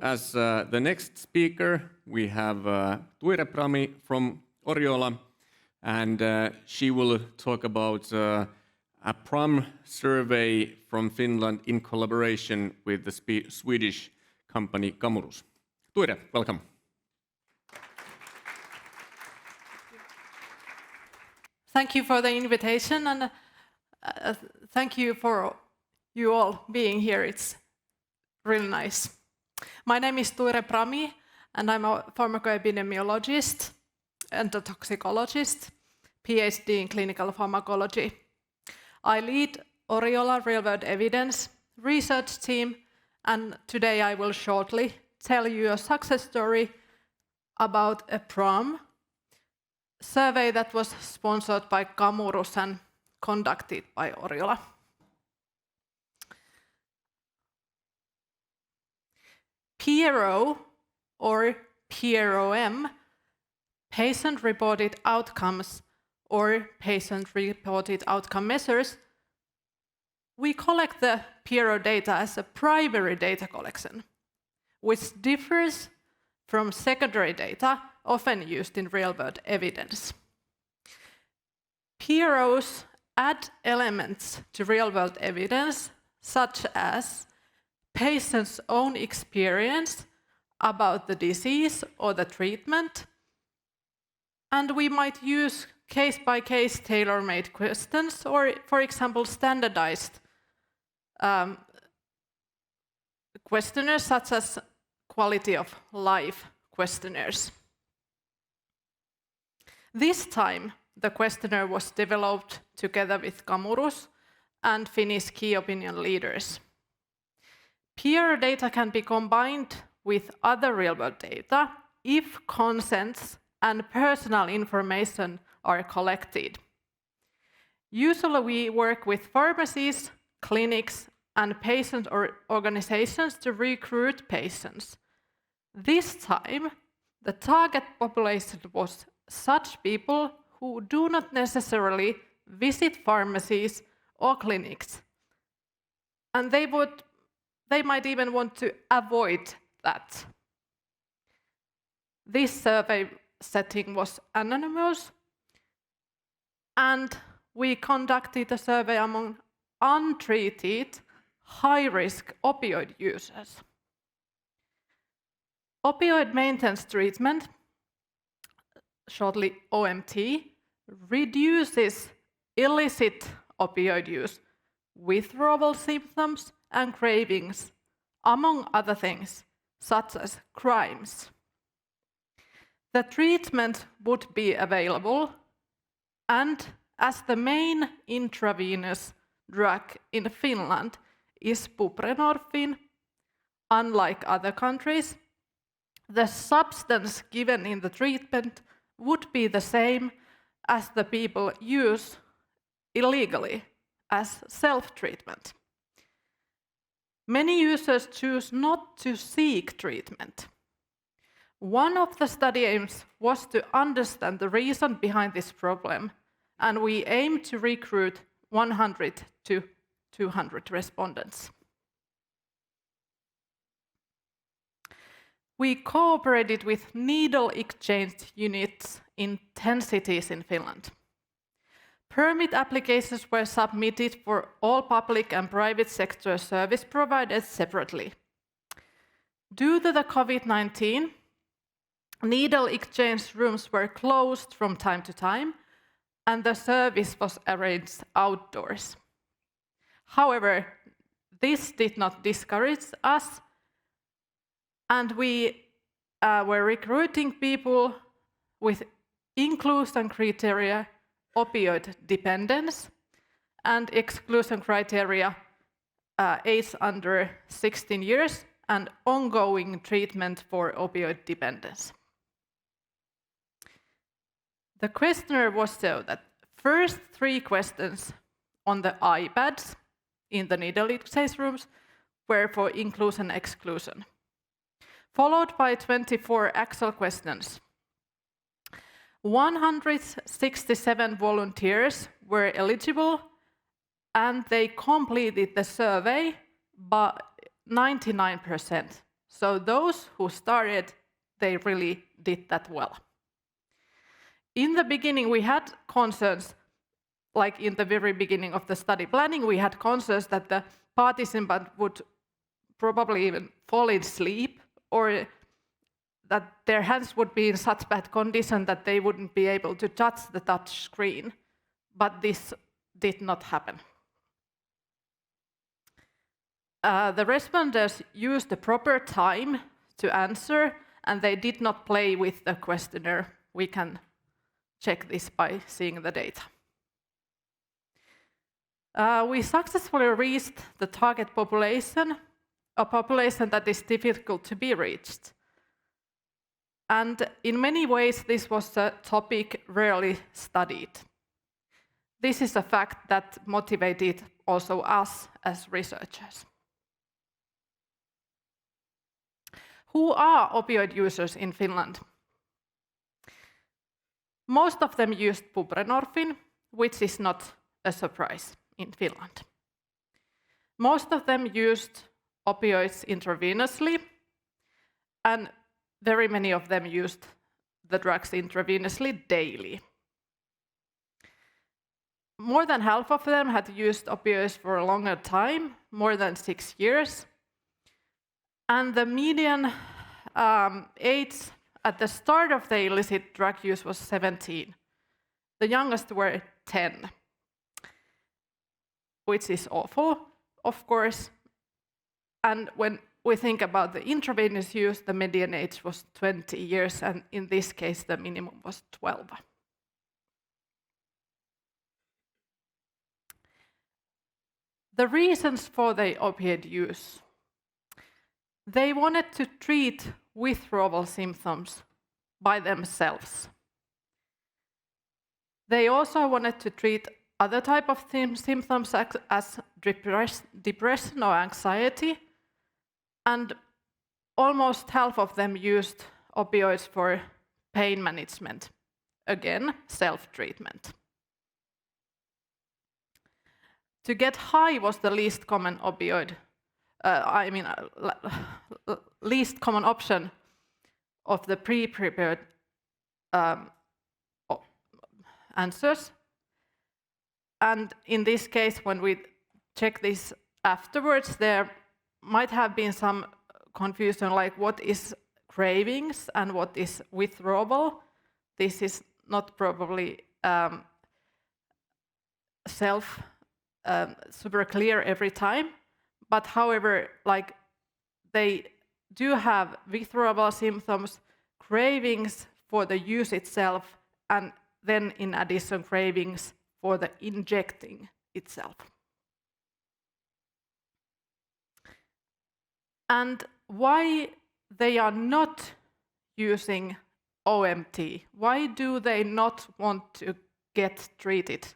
As the next speaker, we have Tuire Prami from Oriola, and she will talk about a PROM survey from Finland in collaboration with the Swedish company Camurus. Tuire, welcome. Thank you for the invitation, and thank you for you all being here. It's really nice. My name is Tuire Prami, and I'm a pharmacoepidemiologist and a toxicologist, PhD in clinical pharmacology. I lead Oriola real-world evidence research team, and today I will shortly tell you a success story about a PROM survey that was sponsored by Camurus and conducted by Oriola. PRO, or PROM, patient-reported outcomes or patient-reported outcome measures, we collect the PRO data as a primary data collection, which differs from secondary data often used in real-world evidence. PROs add elements to real-world evidence, such as patient's own experience about the disease or the treatment, and we might use case-by-case tailor-made questions, or, for example, standardized questionnaires such as quality of life questionnaires. This time, the questionnaire was developed together with Camurus and Finnish key opinion leaders. PRO data can be combined with other real-world data if consents and personal information are collected. Usually we work with pharmacies, clinics, and patient organizations to recruit patients. This time, the target population was such people who do not necessarily visit pharmacies or clinics, and they might even want to avoid that. This survey setting was anonymous, and we conducted a survey among untreated, high-risk opioid users. Opioid maintenance treatment, shortly OMT, reduces illicit opioid use, withdrawal symptoms, and cravings, among other things, such as crimes. The treatment would be available, and as the main intravenous drug in Finland is buprenorphine, unlike other countries, the substance given in the treatment would be the same as the people use illegally as self-treatment. Many users choose not to seek treatment. One of the study aims was to understand the reason behind this problem, and we aim to recruit 100 to 200 respondents. We cooperated with needle exchange units in 10 cities in Finland. Permit applications were submitted for all public and private sector service providers separately. Due to the COVID-19, needle exchange rooms were closed from time to time, and the service was arranged outdoors. However, this did not discourage us, and we were recruiting people with inclusion criteria, opioid dependence, and exclusion criteria, age under 16 years, and ongoing treatment for opioid dependence. The questionnaire was so that first 3 questions on the iPads in the needle exchange rooms were for inclusion and exclusion, followed by 24 actual questions. 167 volunteers were eligible, and they completed the survey by 99%, So those who started, they really did that well. In the beginning, we had concerns, like in the very beginning of the study planning, we had concerns that the participant would probably even fall asleep, or that their hands would be in such bad condition that they wouldn't be able to touch the touch screen. But this did not happen. The responders used the proper time to answer, and they did not play with the questionnaire. We can check this by seeing the data. We successfully reached the target population, a population that is difficult to be reached. And in many ways, this was a topic rarely studied. This is a fact that motivated also us as researchers. Who are opioid users in Finland? Most of them used buprenorphine, which is not a surprise in Finland. Most of them used opioids intravenously, and very many of them used the drugs intravenously daily. More than half of them had used opioids for a longer time, more than 6 years. And the median age at the start of the illicit drug use was 17. The youngest were 10, which is awful, of course. And when we think about the intravenous use, the median age was 20 years, and in this case, the minimum was 12. The reasons for the opioid use. They wanted to treat withdrawal symptoms by themselves. They also wanted to treat other type of symptoms as depression or anxiety, and almost half of them used opioids for pain management. Again, self-treatment. To get high was the least common opioid, least common option of the pre-prepared answers. And in this case, when we check this afterwards, there might have been some confusion, like what is cravings and what is withdrawal. This is not probably super clear every time, but however, like they do have withdrawal symptoms, cravings for the use itself, and then in addition cravings for the injecting itself. And why they are not using OMT? Why do they not want to get treated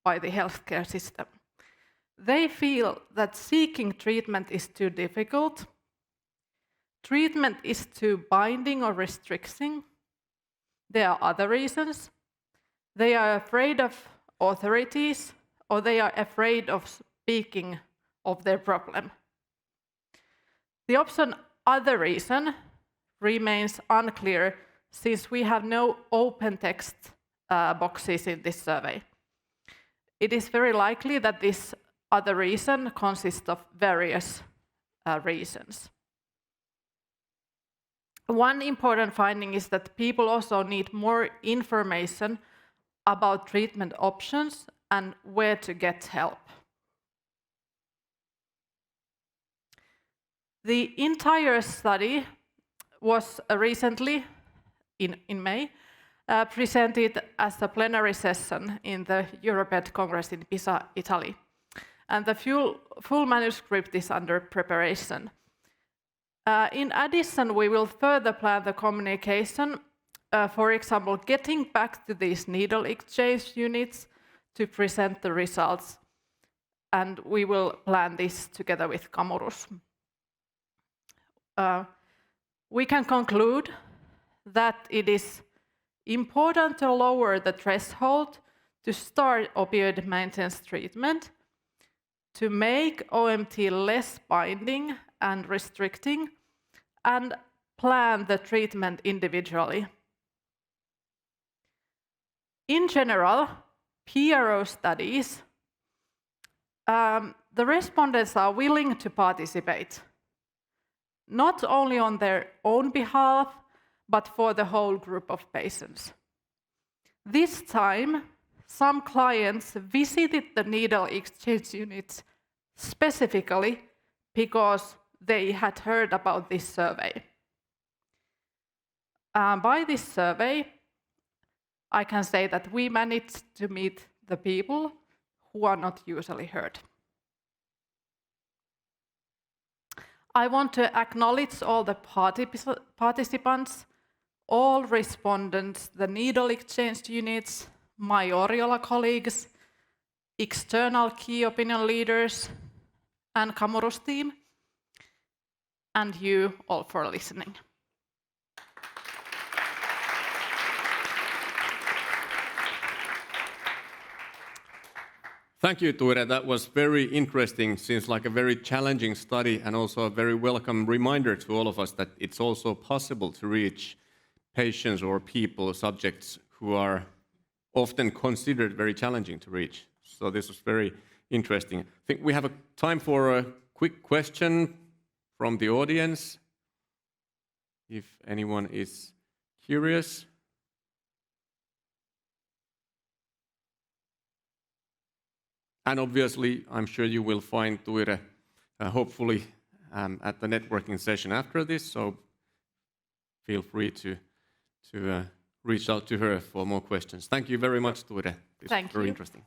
by the healthcare system? They feel that seeking treatment is too difficult, treatment is too binding or restricting. There are other reasons. They are afraid of authorities, or they are afraid of speaking of their problem. The option other reason remains unclear, since we have no open text boxes in this survey. It is very likely that this other reason consists of various reasons. One important finding is that people also need more information about treatment options and where to get help. The entire study was recently, in May, presented as a plenary session in the European Congress in Pisa, Italy. And the full manuscript is under preparation. In addition, we will further plan the communication, for example, getting back to these needle exchange units to present the results. And we will plan this together with Camurus. We can conclude that it is important to lower the threshold to start opioid maintenance treatment, to make OMT less binding and restricting, and plan the treatment individually. In general, PRO studies, the respondents are willing to participate, not only on their own behalf, but for the whole group of patients. This time, some clients visited the needle exchange units specifically because they had heard about this survey. By this survey, I can say that we managed to meet the people who are not usually heard. I want to acknowledge all the participants, all respondents, the needle exchange units, my Oriola colleagues, external key opinion leaders, and Camurus team, and you all for listening. Thank you, Tuire. That was very interesting. Seems like a very challenging study and also a very welcome reminder to all of us that it's also possible to reach patients or people, subjects who are often considered very challenging to reach. So this was very interesting. I think we have a time for a quick question from the audience, if anyone is curious. And obviously, I'm sure you will find Tuire, hopefully, at the networking session after this, so feel free to reach out to her for more questions. Thank you very much, Tuire. This was very interesting.